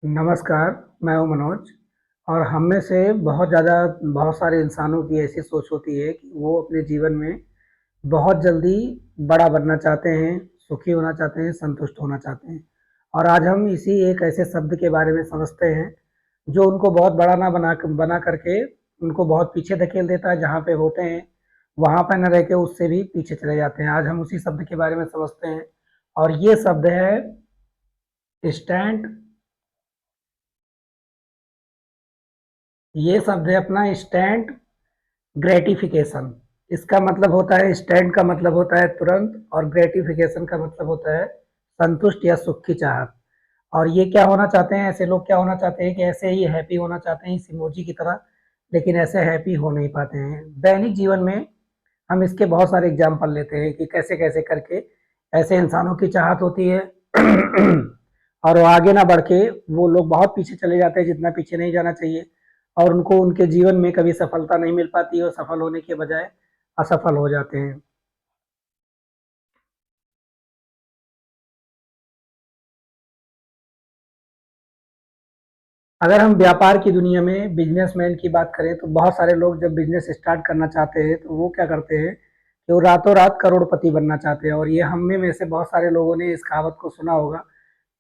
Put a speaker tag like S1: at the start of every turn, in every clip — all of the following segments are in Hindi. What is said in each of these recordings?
S1: नमस्कार, मैं हूँ मनोज। और हम में से बहुत सारे इंसानों की ऐसी सोच होती है कि वो अपने जीवन में बहुत जल्दी बड़ा बनना चाहते हैं, सुखी होना चाहते हैं, संतुष्ट होना चाहते हैं। और आज हम इसी एक ऐसे शब्द के बारे में समझते हैं, जो उनको बहुत बड़ा ना बना करके उनको बहुत पीछे धकेल देता है। जहाँ पे होते हैं, वहाँ पे ना रह के उससे भी पीछे चले जाते हैं। आज हम उसी शब्द के बारे में समझते हैं और ये शब्द है स्टैंड ये शब्द है अपना स्टैंड ग्रेटिफिकेशन। इसका मतलब होता है, स्टैंड का मतलब होता है तुरंत, और ग्रेटिफिकेशन का मतलब होता है संतुष्ट या सुख की चाहत। और ये क्या होना चाहते हैं, ऐसे लोग क्या होना चाहते हैं कि ऐसे ही हैप्पी होना चाहते हैं इस इमोजी की तरह, लेकिन ऐसे हैप्पी हो नहीं पाते हैं दैनिक जीवन में। हम इसके बहुत सारे एग्जाम्पल लेते हैं कि कैसे कैसे करके ऐसे इंसानों की चाहत होती है और वो आगे ना बढ़ के वो लोग बहुत पीछे चले जाते हैं, जितना पीछे नहीं जाना चाहिए। और उनको उनके जीवन में कभी सफलता नहीं मिल पाती है और सफल होने के बजाय असफल हो जाते हैं। अगर हम व्यापार की दुनिया में बिजनेसमैन की बात करें तो बहुत सारे लोग जब बिजनेस स्टार्ट करना चाहते हैं तो वो क्या करते हैं कि वो रातों रात करोड़पति बनना चाहते हैं। और ये हम में से बहुत सारे लोगों ने इस कहावत को सुना होगा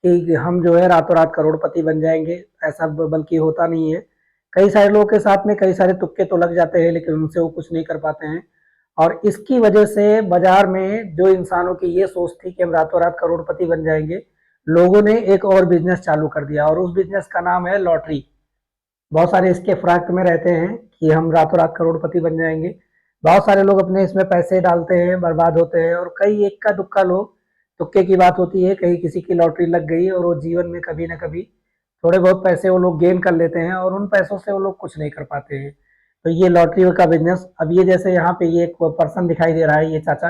S1: कि हम जो है रातों रात करोड़पति बन जाएंगे। ऐसा बल्कि होता नहीं है। कई सारे लोगों के साथ में कई सारे तुक्के तो लग जाते हैं, लेकिन उनसे वो कुछ नहीं कर पाते हैं। और इसकी वजह से बाजार में जो इंसानों की ये सोच थी कि हम रातों रात करोड़पति बन जाएंगे, लोगों ने एक और बिजनेस चालू कर दिया और उस बिजनेस का नाम है लॉटरी। बहुत सारे इसके फ्रैक्ट में रहते हैं कि हम रातों रात करोड़पति बन जाएंगे। बहुत सारे लोग अपने इसमें पैसे डालते हैं, बर्बाद होते हैं। और कई इक्का दुक्का लोग, तुक्के की बात होती है, कहीं किसी की लॉटरी लग गई और वो जीवन में कभी ना कभी थोड़े बहुत पैसे वो लोग गेन कर लेते हैं और उन पैसों से वो लोग कुछ नहीं कर पाते हैं। तो ये लॉटरी का बिजनेस, अब ये जैसे यहाँ पे ये एक पर्सन दिखाई दे रहा है, ये चाचा,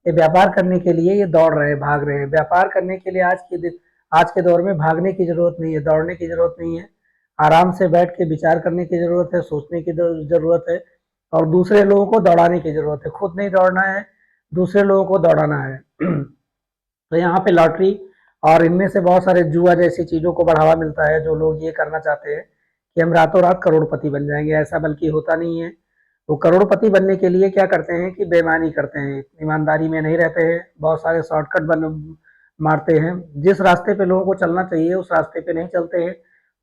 S1: ये व्यापार करने के लिए ये दौड़ रहे हैं, भाग रहे हैं। व्यापार करने के लिए आज के दौर में भागने की जरूरत नहीं है, दौड़ने की जरूरत नहीं है। आराम से बैठ के विचार करने की जरूरत है, सोचने की जरूरत है, और दूसरे लोगों को दौड़ाने की जरूरत है। खुद नहीं दौड़ना है, दूसरे लोगों को दौड़ाना है। तो यहाँ पे लॉटरी और इनमें से बहुत सारे जुआ जैसी चीजों को बढ़ावा मिलता है। जो लोग ये करना चाहते हैं कि हम रातों रात करोड़पति बन जाएंगे, ऐसा बल्कि होता नहीं है। वो करोड़पति बनने के लिए क्या करते हैं कि बेईमानी करते हैं, ईमानदारी में नहीं रहते हैं, बहुत सारे शॉर्टकट बन मारते हैं। जिस रास्ते पे लोगों को चलना चाहिए उस रास्ते पे नहीं चलते हैं,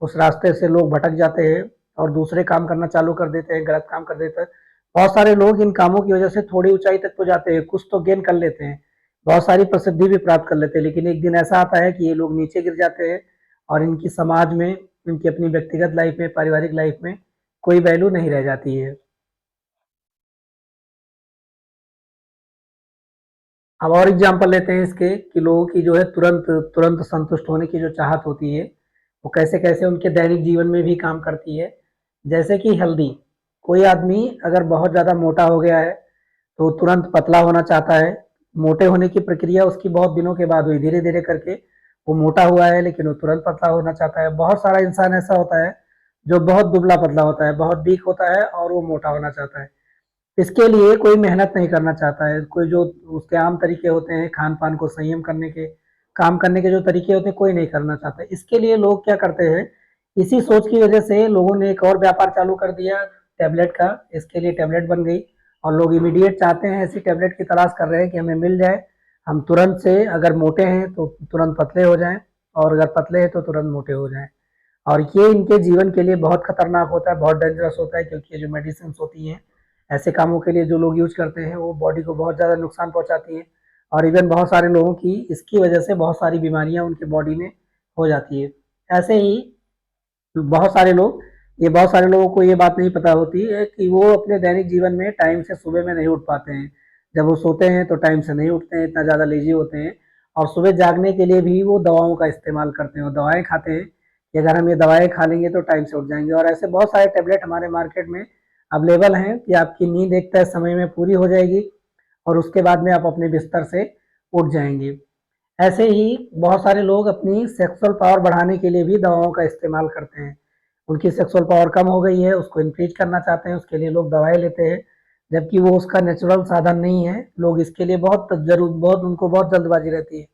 S1: उस रास्ते से लोग भटक जाते हैं और दूसरे काम करना चालू कर देते हैं, गलत काम कर देते हैं। बहुत सारे लोग इन कामों की वजह से थोड़ी ऊंचाई तक तो जाते हैं, कुछ तो गेन कर लेते हैं, बहुत सारी प्रसिद्धि भी प्राप्त कर लेते हैं। लेकिन एक दिन ऐसा आता है कि ये लोग नीचे गिर जाते हैं और इनकी समाज में, इनकी अपनी व्यक्तिगत लाइफ में, पारिवारिक लाइफ में कोई वैल्यू नहीं रह जाती है। अब और एग्जांपल लेते हैं इसके कि लोगों की जो है तुरंत तुरंत संतुष्ट होने की जो चाहत होती है, वो कैसे कैसे उनके दैनिक जीवन में भी काम करती है। जैसे कि हेल्दी, कोई आदमी अगर बहुत ज़्यादा मोटा हो गया है तो तुरंत पतला होना चाहता है। मोटे होने की प्रक्रिया उसकी बहुत दिनों के बाद हुई, धीरे धीरे करके वो मोटा हुआ है, लेकिन वो तुरंत पतला होना चाहता है। बहुत सारा इंसान ऐसा होता है जो बहुत दुबला पतला होता है, बहुत वीक होता है और वो मोटा होना चाहता है। इसके लिए कोई मेहनत नहीं करना चाहता है। कोई जो उसके आम तरीके होते हैं खान पान को संयम करने के, काम करने के जो तरीके होते हैं, कोई नहीं करना चाहता। इसके लिए लोग क्या करते हैं, इसी सोच की वजह से लोगों ने एक और व्यापार चालू कर दिया, टैबलेट का। इसके लिए टैबलेट बन गई और लोग इमीडिएट चाहते हैं, ऐसी टैबलेट की तलाश कर रहे हैं कि हमें मिल जाए। हम तुरंत से, अगर मोटे हैं तो तुरंत पतले हो जाएं, और अगर पतले हैं तो तुरंत मोटे हो जाएं। और ये इनके जीवन के लिए बहुत खतरनाक होता है, बहुत डेंजरस होता है, क्योंकि ये जो मेडिसिन होती हैं ऐसे कामों के लिए जो लोग यूज करते हैं, वो बॉडी को बहुत ज़्यादा नुकसान पहुंचाती हैं। और इवन बहुत सारे लोगों की इसकी वजह से बहुत सारी बीमारियां उनकी बॉडी में हो जाती है। ऐसे ही बहुत सारे लोगों को ये बात नहीं पता होती है कि वो अपने दैनिक जीवन में टाइम से सुबह में नहीं उठ पाते हैं। जब वो सोते हैं तो टाइम से नहीं उठते हैं, इतना ज़्यादा लेजी होते हैं। और सुबह जागने के लिए भी वो दवाओं का इस्तेमाल करते हैं, वो दवाएं खाते हैं कि अगर हम ये दवाएं खा लेंगे तो टाइम से उठ जाएंगे। और ऐसे बहुत सारे टेबलेट हमारे मार्केट में अवेलेबल हैं कि आपकी नींद एक तय समय में पूरी हो जाएगी और उसके बाद में आप अपने बिस्तर से उठ जाएंगे। ऐसे ही बहुत सारे लोग अपनी सेक्सुअल पावर बढ़ाने के लिए भी दवाओं का इस्तेमाल करते हैं। उनकी सेक्सुअल पावर कम हो गई है, उसको इंक्रीज करना चाहते हैं, उसके लिए लोग दवाएं लेते हैं, जबकि वो उसका नेचुरल साधन नहीं है। लोग इसके लिए बहुत उनको बहुत जल्दबाजी रहती है।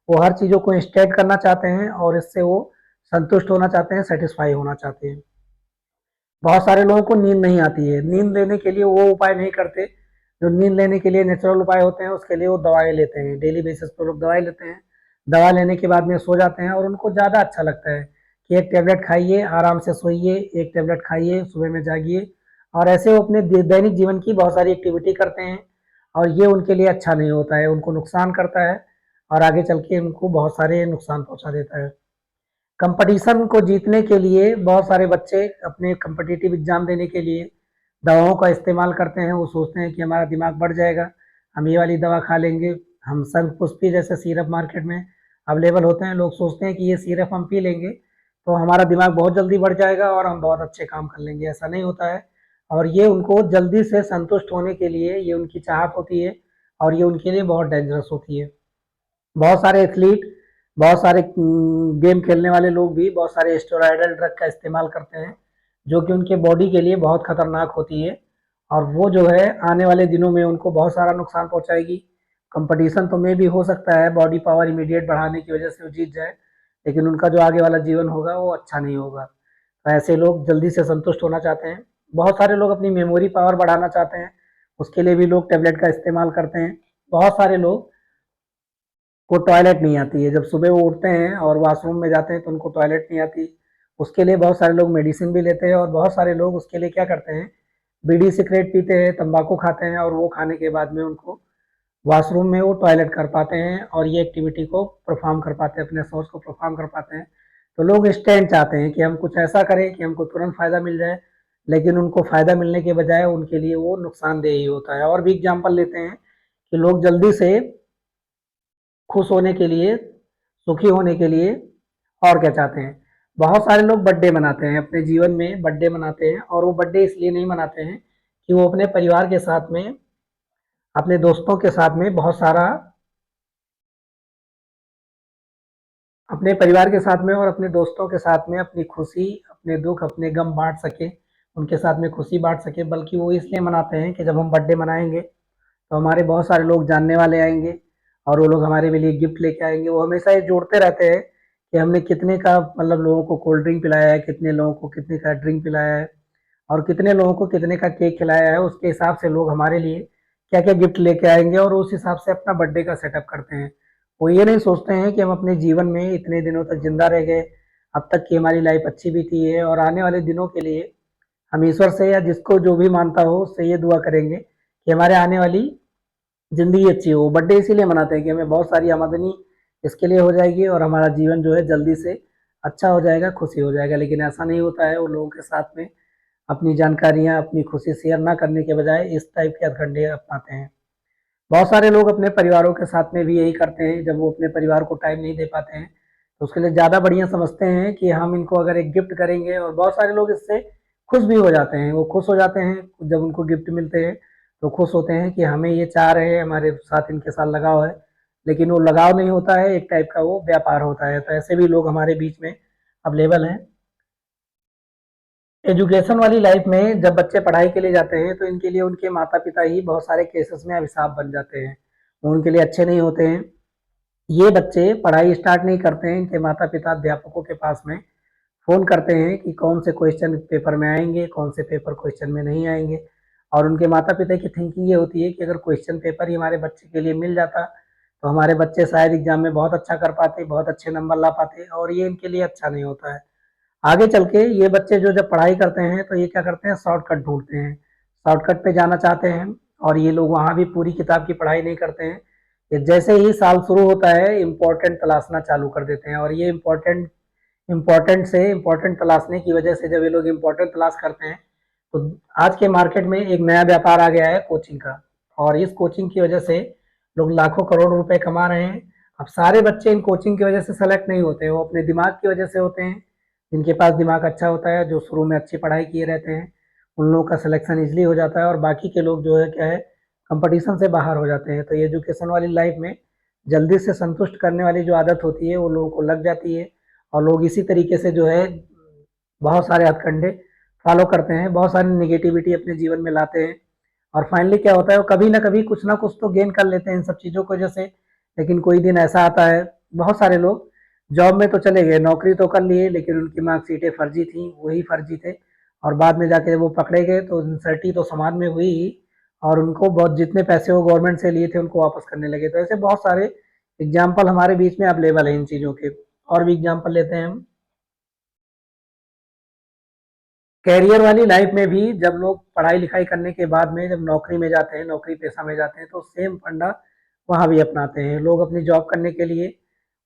S1: वो हर चीज़ों को इंस्टेंट करना चाहते हैं और इससे वो संतुष्ट होना चाहते हैं, सेटिस्फाई होना चाहते हैं। बहुत सारे लोगों को नींद नहीं आती है, नींद लेने के लिए वो उपाय नहीं करते जो नींद लेने के लिए नेचुरल उपाय होते हैं, उसके लिए वो दवाएं लेते हैं, डेली बेसिस पर लोग दवाई लेते हैं, दवा लेने के बाद में सो जाते हैं और उनको ज़्यादा अच्छा लगता है कि एक टेबलेट खाइए, आराम से सोइए, एक टेबलेट खाइए, सुबह में जागिए, और ऐसे वो अपने दैनिक जीवन की बहुत सारी एक्टिविटी करते हैं, और ये उनके लिए अच्छा नहीं होता है, उनको नुकसान करता है और आगे चल के उनको बहुत सारे नुकसान पहुंचा देता है। कंपटीशन को जीतने के लिए बहुत सारे बच्चे अपने कम्पिटिटिव एग्जाम देने के लिए दवाओं का इस्तेमाल करते हैं। वो सोचते हैं कि हमारा दिमाग बढ़ जाएगा, हम ये वाली दवा खा लेंगे, हम सर्वपुष्पी जैसे सिरप मार्केट में अवेलेबल होते हैं, लोग सोचते हैं कि ये सिरप हम पी लेंगे तो हमारा दिमाग बहुत जल्दी बढ़ जाएगा और हम बहुत अच्छे काम कर लेंगे। ऐसा नहीं होता है, और ये उनको जल्दी से संतुष्ट होने के लिए ये उनकी चाहत होती है, और ये उनके लिए बहुत डेंजरस होती है। बहुत सारे एथलीट, बहुत सारे गेम खेलने वाले लोग भी बहुत सारे स्टेरॉयडल ड्रग का इस्तेमाल करते हैं, जो कि उनके बॉडी के लिए बहुत खतरनाक होती है, और वो जो है आने वाले दिनों में उनको बहुत सारा नुकसान पहुंचाएगी। कंपटीशन तो में भी हो सकता है बॉडी पावर इमीडिएट बढ़ाने की वजह से वो जीत जाए, लेकिन उनका जो आगे वाला जीवन होगा वो अच्छा नहीं होगा। तो ऐसे लोग जल्दी से संतुष्ट होना चाहते हैं। बहुत सारे लोग अपनी मेमोरी पावर बढ़ाना चाहते हैं, उसके लिए भी लोग टेबलेट का इस्तेमाल करते हैं। बहुत सारे लोग को टॉयलेट नहीं आती है, जब सुबह वो उठते हैं और वॉशरूम में जाते हैं तो उनको टॉयलेट नहीं आती, उसके लिए बहुत सारे लोग मेडिसिन भी लेते हैं, और बहुत सारे लोग उसके लिए क्या करते हैं, बीड़ी सिगरेट पीते हैं, तंबाकू खाते हैं, और वो खाने के बाद में उनको वॉशरूम में वो टॉयलेट कर पाते हैं और ये एक्टिविटी को परफॉर्म कर पाते हैं, अपने सोच को परफॉर्म कर पाते हैं। तो लोग स्टैंड चाहते हैं कि हम कुछ ऐसा करें कि हमको तुरंत फ़ायदा मिल जाए, लेकिन उनको फ़ायदा मिलने के बजाय उनके लिए वो नुकसानदेह ही होता है। और भी एग्जाम्पल लेते हैं कि लोग जल्दी से खुश होने के लिए, सुखी होने के लिए और क्या चाहते हैं। बहुत सारे लोग बर्थडे मनाते हैं, अपने जीवन में बर्थडे मनाते हैं, और वो बर्थडे इसलिए नहीं मनाते हैं कि वो अपने परिवार के साथ में, अपने दोस्तों के साथ में बहुत सारा, अपने परिवार के साथ में और अपने दोस्तों के साथ में अपनी खुशी, अपने दुख, अपने गम बांट सके, उनके साथ में खुशी बांट सके, बल्कि वो इसलिए मनाते हैं कि जब हम बर्थडे मनाएंगे तो हमारे बहुत सारे लोग जानने वाले आएंगे और वो लोग हमारे लिए गिफ्ट लेके आएंगे। वो हमेशा ये जोड़ते रहते हैं कि हमने कितने का मतलब लोगों को कोल्ड ड्रिंक पिलाया है, कितने लोगों को कितने का ड्रिंक पिलाया है, और कितने लोगों को कितने का केक खिलाया है, उसके हिसाब से लोग हमारे लिए क्या क्या गिफ्ट लेके आएंगे और उस हिसाब से अपना बर्थडे का सेटअप करते हैं। वो ये नहीं सोचते हैं कि हम अपने जीवन में इतने दिनों तक जिंदा रह गए, अब तक की हमारी लाइफ अच्छी बीती है, और आने वाले दिनों के लिए हम ईश्वर से या जिसको जो भी मानता हो उससे ये दुआ करेंगे कि हमारे आने वाली ज़िंदगी अच्छी हो। बर्थडे इसीलिए मनाते हैं कि हमें बहुत सारी आमदनी इसके लिए हो जाएगी और हमारा जीवन जो है जल्दी से अच्छा हो जाएगा, खुशी हो जाएगा। लेकिन ऐसा नहीं होता है, वो लोगों के साथ में अपनी जानकारियाँ, अपनी खुशी शेयर ना करने के बजाय इस टाइप के हथकंडे अपनाते हैं। बहुत सारे लोग अपने परिवारों के साथ में भी यही करते हैं, जब वो अपने परिवार को टाइम नहीं दे पाते हैं तो उसके लिए ज़्यादा बढ़िया समझते हैं कि हम इनको अगर एक गिफ्ट करेंगे, और बहुत सारे लोग इससे खुश भी हो जाते हैं। वो खुश हो जाते हैं जब उनको गिफ्ट मिलते हैं, तो खुश होते हैं कि हमें ये चाह रहे हैं, हमारे साथ इनके साथ लगाव है, लेकिन वो लगाव नहीं होता है, एक टाइप का वो व्यापार होता है। तो ऐसे भी लोग हमारे बीच में अवेलेबल हैं। एजुकेशन वाली लाइफ में जब बच्चे पढ़ाई के लिए जाते हैं तो इनके लिए उनके माता पिता ही बहुत सारे केसेस में अभिशाप बन जाते हैं, वो उनके लिए अच्छे नहीं होते हैं। ये बच्चे पढ़ाई स्टार्ट नहीं करते हैं, इनके माता पिता अध्यापकों के पास में फ़ोन करते हैं कि कौन से क्वेश्चन पेपर में आएंगे, कौन से पेपर क्वेश्चन में नहीं आएंगे, और उनके माता पिता की थिंकिंग ये होती है कि अगर क्वेश्चन पेपर ही हमारे बच्चे के लिए मिल जाता तो हमारे बच्चे शायद एग्जाम में बहुत अच्छा कर पाते, बहुत अच्छे नंबर ला पाते, और ये इनके लिए अच्छा नहीं होता है। आगे चल के ये बच्चे जो जब पढ़ाई करते हैं तो ये क्या करते हैं, शॉर्टकट ढूंढते हैं, शॉर्टकट पे जाना चाहते हैं, और ये लोग वहाँ भी पूरी किताब की पढ़ाई नहीं करते हैं। ये जैसे ही साल शुरू होता है इम्पोर्टेंट तलाशना चालू कर देते हैं, और ये इम्पोर्टेंट तलाशने की वजह से जब ये लोग इम्पोर्टेंट तलाश करते हैं तो आज के मार्केट में एक नया व्यापार आ गया है कोचिंग का, और इस कोचिंग की वजह से लोग लाखों करोड़ रुपए कमा रहे हैं। अब सारे बच्चे इन कोचिंग की वजह से सेलेक्ट नहीं होते हैं, वो अपने दिमाग की वजह से होते हैं। जिनके पास दिमाग अच्छा होता है, जो शुरू में अच्छी पढ़ाई किए रहते हैं, उन लोगों का सिलेक्शन इजली हो जाता है, और बाकी के लोग जो है क्या है, कंपटीशन से बाहर हो जाते हैं। तो ये एजुकेशन वाली लाइफ में जल्दी से संतुष्ट करने वाली जो आदत होती है वो लोगों को लग जाती है, और लोग इसी तरीके से जो है बहुत सारे हथकंडे फॉलो करते हैं, बहुत सारी निगेटिविटी अपने जीवन में लाते हैं, और फाइनली क्या होता है, वो कभी ना कभी कुछ ना कुछ तो गेन कर लेते हैं इन सब चीज़ों की वजह से। लेकिन कोई दिन ऐसा आता है, बहुत सारे लोग जॉब में तो चले गए, नौकरी तो कर लिए, लेकिन उनकी मार्कशीटें फर्जी थी, वही फर्जी थे। और बाद में जाके वो पकड़े गए तो इंसल्टी तो समाज में हुई ही, और उनको बहुत जितने पैसे वो गवर्नमेंट से लिए थे उनको वापस करने लगे। तो ऐसे बहुत सारे एग्जाम्पल हमारे बीच में अवेलेबल है इन चीज़ों के। और भी एग्जाम्पल लेते हैं हम। कैरियर वाली लाइफ में भी जब लोग पढ़ाई लिखाई करने के बाद में जब नौकरी में जाते हैं, नौकरी पेशा में जाते हैं, तो सेम फंडा वहाँ भी अपनाते हैं लोग अपनी जॉब करने के लिए।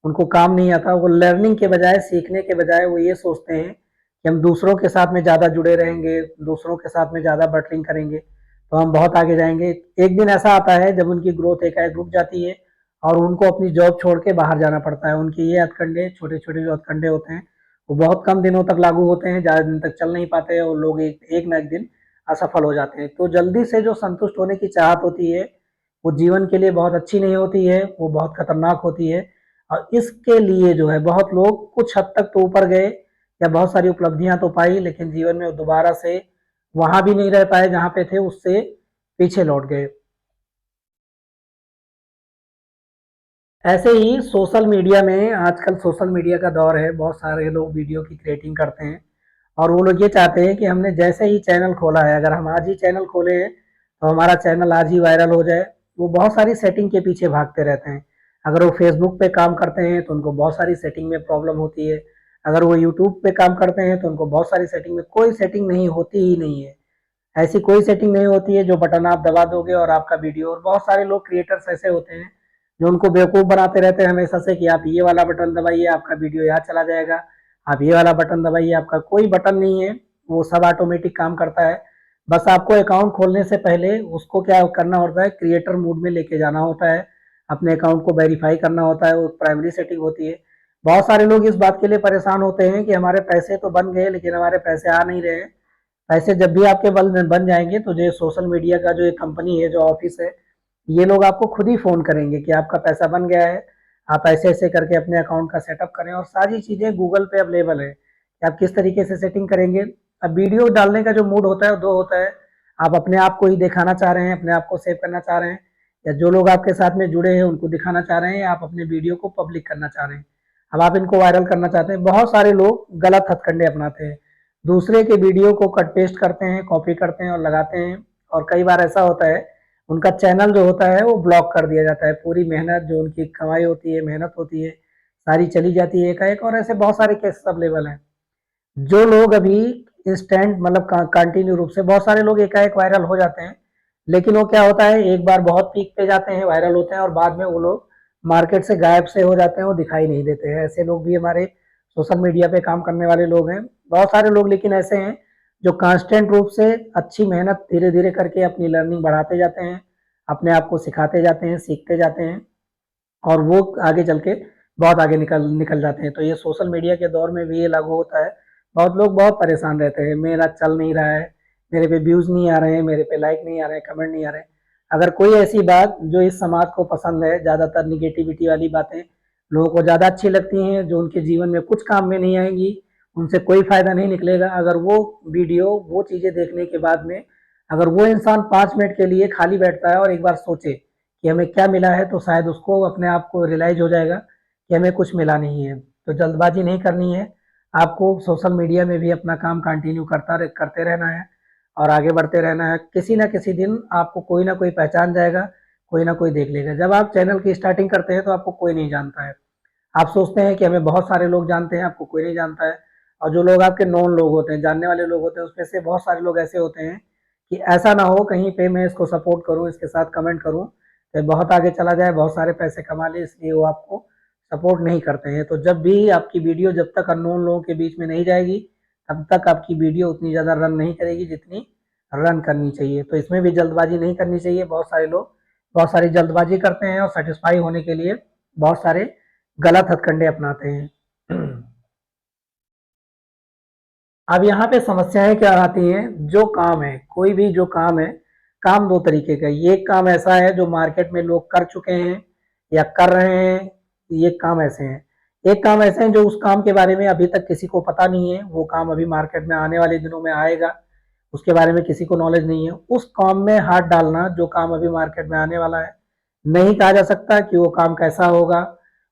S1: उनको काम नहीं आता, वो लर्निंग के बजाय, सीखने के बजाय वो ये सोचते हैं कि हम दूसरों के साथ में ज़्यादा जुड़े रहेंगे, दूसरों के साथ में ज़्यादा बटरिंग करेंगे तो हम बहुत आगे जाएंगे। एक दिन ऐसा आता है जब उनकी ग्रोथ एकाएक रुक जाती है और उनको अपनी जॉब छोड़ के बाहर जाना पड़ता है। उनके ये हथकंडे, छोटे छोटे जो हथकंडे होते हैं, वो बहुत कम दिनों तक लागू होते हैं, ज़्यादा दिन तक चल नहीं पाते और लोग एक ना एक दिन असफल हो जाते हैं। तो जल्दी से जो संतुष्ट होने की चाहत होती है, वो जीवन के लिए बहुत अच्छी नहीं होती है, वो बहुत खतरनाक होती है। और इसके लिए जो है बहुत लोग कुछ हद तक तो ऊपर गए या बहुत सारी उपलब्धियां तो पाई, लेकिन जीवन में दोबारा से वहां भी नहीं रह पाए जहां पे थे, उससे पीछे लौट गए। ऐसे ही सोशल मीडिया में, आजकल सोशल मीडिया का दौर है, बहुत सारे लोग वीडियो की क्रिएटिंग करते हैं और वो लोग ये चाहते हैं कि हमने जैसे ही चैनल खोला है, अगर हम आज ही चैनल खोले हैं तो हमारा चैनल आज ही वायरल हो जाए। वो बहुत सारी सेटिंग के पीछे भागते रहते हैं। अगर वो फेसबुक पे काम करते हैं तो उनको बहुत सारी सेटिंग में प्रॉब्लम होती है। अगर वो यूट्यूब पे काम करते हैं तो उनको बहुत सारी सेटिंग में, कोई सेटिंग नहीं होती ही नहीं है। ऐसी कोई सेटिंग नहीं होती है जो बटन आप दबा दोगे और आपका वीडियो, और बहुत सारे लोग क्रिएटर्स ऐसे होते हैं जो उनको बेवकूफ़ बनाते रहते हैं हमेशा से कि आप ये वाला बटन दबाइए आपका वीडियो यहाँ चला जाएगा, आप ये वाला बटन दबाइए, आपका कोई बटन नहीं है, वो सब ऑटोमेटिक काम करता है। बस आपको अकाउंट खोलने से पहले उसको क्या करना होता है, क्रिएटर मोड में लेके जाना होता है, अपने अकाउंट को वेरीफाई करना होता है, वो प्राइमरी सेटिंग होती है। बहुत सारे लोग इस बात के लिए परेशान होते हैं कि हमारे पैसे तो बन गए लेकिन हमारे पैसे आ नहीं रहे हैं। पैसे जब भी आपके बन जाएंगे तो जो सोशल मीडिया का जो एक कंपनी है, जो ऑफिस है, ये लोग आपको खुद ही फ़ोन करेंगे कि आपका पैसा बन गया है, आप ऐसे-ऐसे करके अपने अकाउंट का सेटअप करें, और सारी चीज़ें गूगल पे अवेलेबल है कि आप किस तरीके से सेटिंग करेंगे। अब वीडियो डालने का जो मूड होता है वो 2 होता है, आप अपने आप को ही दिखाना चाह रहे हैं, अपने आप को सेव करना चाह रहे हैं, या जो लोग आपके साथ में जुड़े हैं उनको दिखाना चाह रहे हैं, या आप अपने वीडियो को पब्लिक करना चाह रहे हैं। अब आप इनको वायरल करना चाहते हैं। बहुत सारे लोग गलत हथकंडे अपनाते हैं, दूसरे के वीडियो को कट पेस्ट करते हैं, कॉपी करते हैं और लगाते हैं, और कई बार ऐसा होता है उनका चैनल जो होता है वो ब्लॉक कर दिया जाता है। पूरी मेहनत जो उनकी कमाई होती है, मेहनत होती है, सारी चली जाती है एकाएक। और ऐसे बहुत सारे केसेस अवेलेबल हैं। जो लोग अभी इंस्टेंट मतलब कंटिन्यू रूप से, बहुत सारे लोग एकाएक वायरल हो जाते हैं, लेकिन वो क्या होता है, एक बार बहुत पीक पे जाते हैं, वायरल होते हैं और बाद में वो लोग मार्केट से गायब से हो जाते हैं, वो दिखाई नहीं देते हैं। ऐसे लोग भी हमारे सोशल मीडिया पे काम करने वाले लोग हैं, बहुत सारे लोग। लेकिन ऐसे हैं जो कांस्टेंट रूप से अच्छी मेहनत धीरे धीरे करके अपनी लर्निंग बढ़ाते जाते हैं, अपने आप को सिखाते जाते हैं, सीखते जाते हैं, और वो आगे चल के बहुत आगे निकल निकल जाते हैं। तो ये सोशल मीडिया के दौर में भी ये लागू होता है। बहुत लोग बहुत परेशान रहते हैं, मेरा चल नहीं रहा है, मेरे पे व्यूज़ नहीं आ रहे हैं, मेरे पे लाइक नहीं आ रहे हैं, कमेंट नहीं आ रहे हैं। अगर कोई ऐसी बात जो इस समाज को पसंद है, ज़्यादातर निगेटिविटी वाली बातें लोगों को ज़्यादा अच्छी लगती हैं, जो उनके जीवन में कुछ काम में नहीं आएंगी, उनसे कोई फ़ायदा नहीं निकलेगा, अगर वो वीडियो, वो चीज़ें देखने के बाद में अगर वो इंसान 5 मिनट के लिए खाली बैठता है और एक बार सोचे कि हमें क्या मिला है, तो शायद उसको अपने आप को रियलाइज हो जाएगा कि हमें कुछ मिला नहीं है। तो जल्दबाजी नहीं करनी है, आपको सोशल मीडिया में भी अपना काम कंटिन्यू करते रहना है और आगे बढ़ते रहना है। किसी ना किसी दिन आपको कोई ना कोई पहचान जाएगा, कोई ना कोई देख लेगा। जब आप चैनल की स्टार्टिंग करते हैं तो आपको कोई नहीं जानता है, आप सोचते हैं कि हमें बहुत सारे लोग जानते हैं, आपको कोई नहीं जानता है। और जो लोग आपके नोन लोग होते हैं, जानने वाले लोग होते हैं, उसमें से बहुत सारे लोग ऐसे होते हैं कि ऐसा ना हो कहीं पे मैं इसको सपोर्ट करूं, इसके साथ कमेंट करूं तो बहुत आगे चला जाए, बहुत सारे पैसे कमा ले, इसलिए वो आपको सपोर्ट नहीं करते हैं। तो जब भी आपकी वीडियो जब तक अननोन लोगों के बीच में नहीं जाएगी, तब तक आपकी वीडियो उतनी ज़्यादा रन नहीं करेगी जितनी रन करनी चाहिए। तो इसमें भी जल्दबाजी नहीं करनी चाहिए। बहुत सारे लोग बहुत सारी जल्दबाजी करते हैं और सेटिस्फाई होने के लिए बहुत सारे गलत हथकंडे अपनाते हैं। अब यहाँ पे समस्याएं क्या आती हैं, जो काम है, कोई भी जो काम है, काम दो तरीके का है। ये काम ऐसा है जो मार्केट में लोग कर चुके हैं या कर रहे हैं, ये काम ऐसे हैं। एक काम ऐसे हैं जो उस काम के बारे में अभी तक किसी को पता नहीं है, वो काम अभी मार्केट में आने वाले दिनों में आएगा, उसके बारे में किसी को नॉलेज नहीं है। उस काम में हाथ डालना, जो काम अभी मार्केट में आने वाला है, नहीं कहा जा सकता कि वो काम कैसा होगा,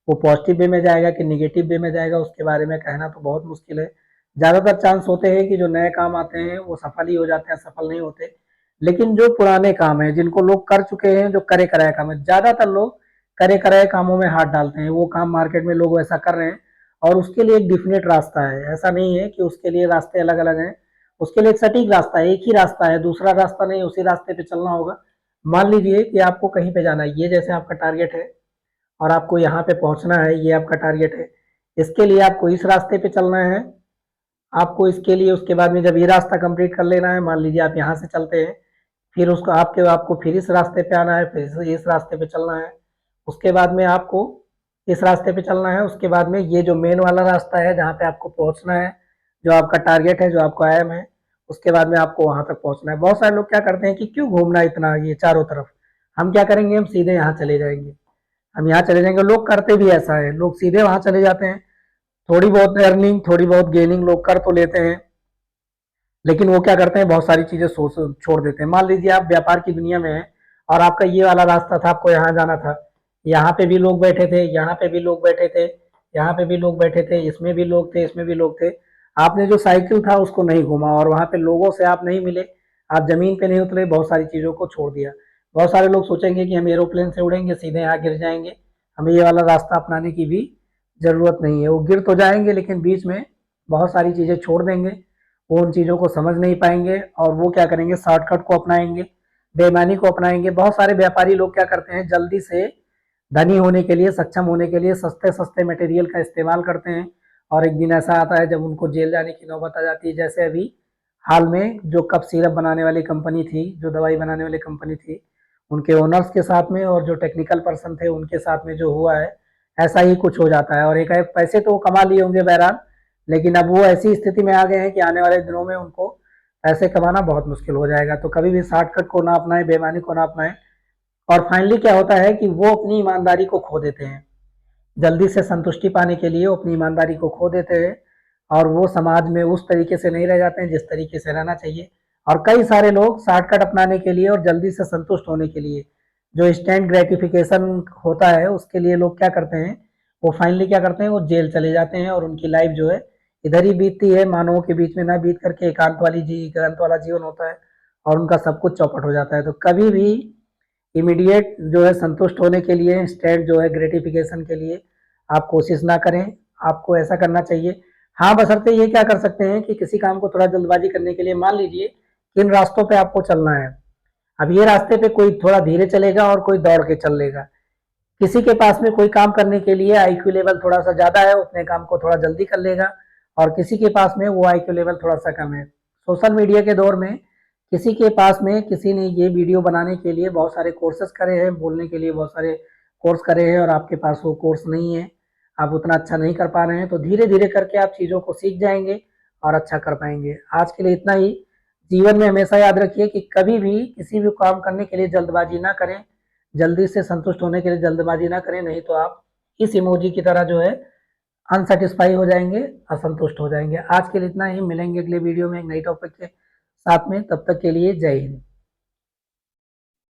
S1: वो पॉजिटिव वे में जाएगा कि नेगेटिव वे में जाएगा, उसके बारे में कहना तो बहुत मुश्किल है। ज़्यादातर चांस होते हैं कि जो नए काम आते हैं वो सफल ही हो जाते हैं, सफल नहीं होते। लेकिन जो पुराने काम हैं, जिनको लोग कर चुके हैं, जो करे कराए काम है, ज़्यादातर लोग करे कराए कामों में हाथ डालते हैं। वो काम मार्केट में लोग वैसा कर रहे हैं और उसके लिए एक डिफिनेट रास्ता है। ऐसा नहीं है कि उसके लिए रास्ते अलग अलग हैं, उसके लिए एक सटीक रास्ता है, एक ही रास्ता है, दूसरा रास्ता नहीं, उसी रास्ते पे चलना होगा। मान लीजिए कि आपको कहीं पे जाना है, ये जैसे आपका टारगेट है और आपको यहाँ पे पहुंचना है, ये आपका टारगेट है। इसके लिए आपको इस रास्ते पे चलना है। आपको इसके लिए उसके बाद में जब ये रास्ता कंप्लीट कर लेना है, मान लीजिए आप यहाँ से चलते हैं, फिर उसको आपको फिर इस रास्ते पे आना है, फिर इस रास्ते पे चलना है, उसके बाद में आपको इस रास्ते पे चलना है, उसके बाद में ये जो मेन वाला रास्ता है जहाँ पे आपको पहुंचना है, जो आपका टारगेट है, जो आपका एम है, उसके बाद में आपको वहां तक पहुंचना है। बहुत सारे लोग क्या करते हैं कि क्यों घूमना इतना ये चारों तरफ, हम क्या करेंगे, हम सीधे यहाँ चले जाएंगे, हम यहाँ चले जाएंगे। लोग करते भी ऐसा है, लोग सीधे वहां चले जाते हैं, थोड़ी बहुत अर्निंग, थोड़ी बहुत गेनिंग लोग कर तो लेते हैं, लेकिन वो क्या करते हैं, बहुत सारी चीजें सोच छोड़ देते हैं। मान लीजिए आप व्यापार की दुनिया में हैं और आपका ये वाला रास्ता था, आपको यहाँ जाना था, यहाँ पे भी लोग बैठे थे, यहाँ पे भी लोग बैठे थे, यहाँ पे भी लोग बैठे थे, इसमें भी लोग थे, इसमें भी लोग थे। आपने जो साइकिल था उसको नहीं घूमा और वहां पे लोगों से आप नहीं मिले, आप जमीन पे नहीं उतरे, बहुत सारी चीजों को छोड़ दिया। बहुत सारे लोग सोचेंगे कि हम एरोप्लेन से उड़ेंगे, सीधे यहाँ गिर जाएंगे, हमें ये वाला रास्ता अपनाने की भी जरूरत नहीं है। वो गिर तो जाएंगे लेकिन बीच में बहुत सारी चीजें छोड़ देंगे, वो उन चीज़ों को समझ नहीं पाएंगे और वो क्या करेंगे, शॉर्टकट को अपनाएंगे, बेईमानी को अपनाएंगे। बहुत सारे व्यापारी लोग क्या करते हैं, जल्दी से धनी होने के लिए, सक्षम होने के लिए सस्ते सस्ते मटेरियल का इस्तेमाल करते हैं और एक दिन ऐसा आता है जब उनको जेल जाने की नौबत आ जाती है। जैसे अभी हाल में जो कप सिरप बनाने वाली कंपनी थी, जो दवाई बनाने वाली कंपनी थी, उनके ओनर्स के साथ में और जो टेक्निकल पर्सन थे उनके साथ में जो हुआ है, ऐसा ही कुछ हो जाता है। और एक पैसे तो कमा लिए होंगे बहरहाल, लेकिन अब वो ऐसी स्थिति में आ गए हैं कि आने वाले दिनों में उनको पैसे कमाना बहुत मुश्किल हो जाएगा। तो कभी भी शॉर्टकट को ना अपनाएं, बेईमानी को ना अपनाएं। और फाइनली क्या होता है कि वो अपनी ईमानदारी को खो देते हैं, जल्दी से संतुष्टि पाने के लिए वो अपनी ईमानदारी को खो देते हैं और वो समाज में उस तरीके से नहीं रह जाते हैं जिस तरीके से रहना चाहिए। और कई सारे लोग शॉर्टकट अपनाने के लिए और जल्दी से संतुष्ट होने के लिए, जो इंस्टेंट ग्रेटिफिकेशन होता है, उसके लिए लोग क्या करते हैं, वो फाइनली क्या करते हैं, वो जेल चले जाते हैं और उनकी लाइफ जो है इधर ही बीतती है, मानवों के बीच में ना बीत करके एकांत वाला जीवन होता है और उनका सब कुछ चौपट हो जाता है। तो कभी भी इमीडिएट जो है संतुष्ट होने के लिए, इंस्टेंट जो है ग्रेटिफिकेशन के लिए आप कोशिश ना करें। आपको ऐसा करना चाहिए, हाँ, बशर्ते ये क्या कर सकते हैं कि किसी काम को थोड़ा जल्दबाजी करने के लिए, मान लीजिए किन रास्तों पे आपको चलना है, अब ये रास्ते पे कोई थोड़ा धीरे चलेगा और कोई दौड़ के चल लेगा। किसी के पास में कोई काम करने के लिए आईक्यू लेवल थोड़ा सा ज्यादा है, अपने काम को थोड़ा जल्दी कर लेगा, और किसी के पास में वो आईक्यू लेवल थोड़ा सा कम है। सोशल मीडिया के दौर में किसी के पास में, किसी ने ये वीडियो बनाने के लिए बहुत सारे कोर्सेज करे हैं, बोलने के लिए बहुत सारे कोर्स करे हैं और आपके पास वो कोर्स नहीं है, आप उतना अच्छा नहीं कर पा रहे हैं, तो धीरे धीरे करके आप चीज़ों को सीख जाएंगे और अच्छा कर पाएंगे। आज के लिए इतना ही। जीवन में हमेशा याद रखिए कि कभी भी किसी भी काम करने के लिए जल्दबाजी ना करें, जल्दी से संतुष्ट होने के लिए जल्दबाजी ना करें, नहीं तो आप इस इमोजी की तरह जो है अनसेटिस्फाई हो जाएंगे, असंतुष्ट हो जाएंगे। आज के लिए इतना ही, मिलेंगे अगले वीडियो में एक नई टॉपिक के साथ में, तब तक के लिए जय हिंद।